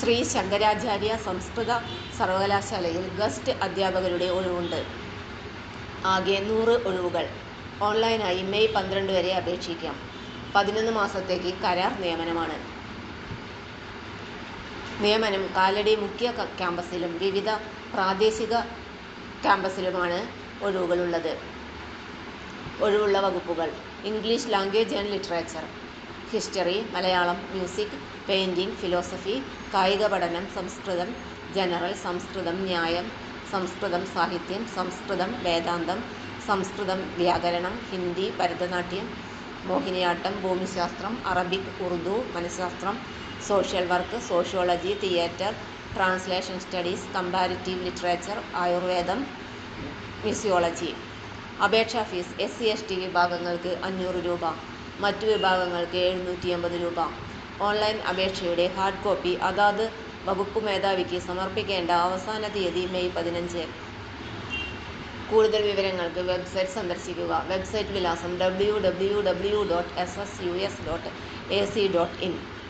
ശ്രീ ശങ്കരാചാര്യ സംസ്കൃത സർവകലാശാലയിൽ ഗസ്റ്റ് അധ്യാപകരുടെ ഒഴിവുണ്ട്. ആകെ 100 ഒഴിവുകൾ. ഓൺലൈനായി മെയ് 12 വരെ അപേക്ഷിക്കാം. 11 മാസത്തേക്ക് കരാർ നിയമനമാണ്. നിയമനം കാലടി മുഖ്യ ക്യാമ്പസിലും വിവിധ പ്രാദേശിക ക്യാമ്പസിലുമാണ് ഒഴിവുകളുള്ളത്. ഒഴിവുള്ള വകുപ്പുകൾ: English language and literature, history, Malayalam, music, painting, philosophy, കായിക പഠനം, സംസ്കൃതം ജനറൽ, സംസ്കൃതം ന്യായം, സംസ്കൃതം സാഹിത്യം, സംസ്കൃതം വേദാന്തം, സംസ്കൃതം വ്യാകരണം, ഹിന്ദി, ഭരതനാട്യം, മോഹിനിയാട്ടം, ഭൂമിശാസ്ത്രം, അറബിക്, ഉറുദു, മനഃശാസ്ത്രം, social work, sociology, theatre, translation studies, comparative literature, Ayurveda, മിസിയോളജി. അപേക്ഷാ ഫീസ്: SC/ST വിഭാഗങ്ങൾക്ക് 500 രൂപ, മറ്റു വിഭാഗങ്ങൾക്ക് 750 രൂപ. ഓൺലൈൻ അപേക്ഷയുടെ ഹാർഡ് കോപ്പി അതാത് വകുപ്പ് മേധാവിക്ക് സമർപ്പിക്കേണ്ട അവസാന തീയതി മെയ് 15. കൂടുതൽ വിവരങ്ങൾക്ക് വെബ്സൈറ്റ് സന്ദർശിക്കുക. വെബ്സൈറ്റ് വിലാസം: www.ssus.ac.in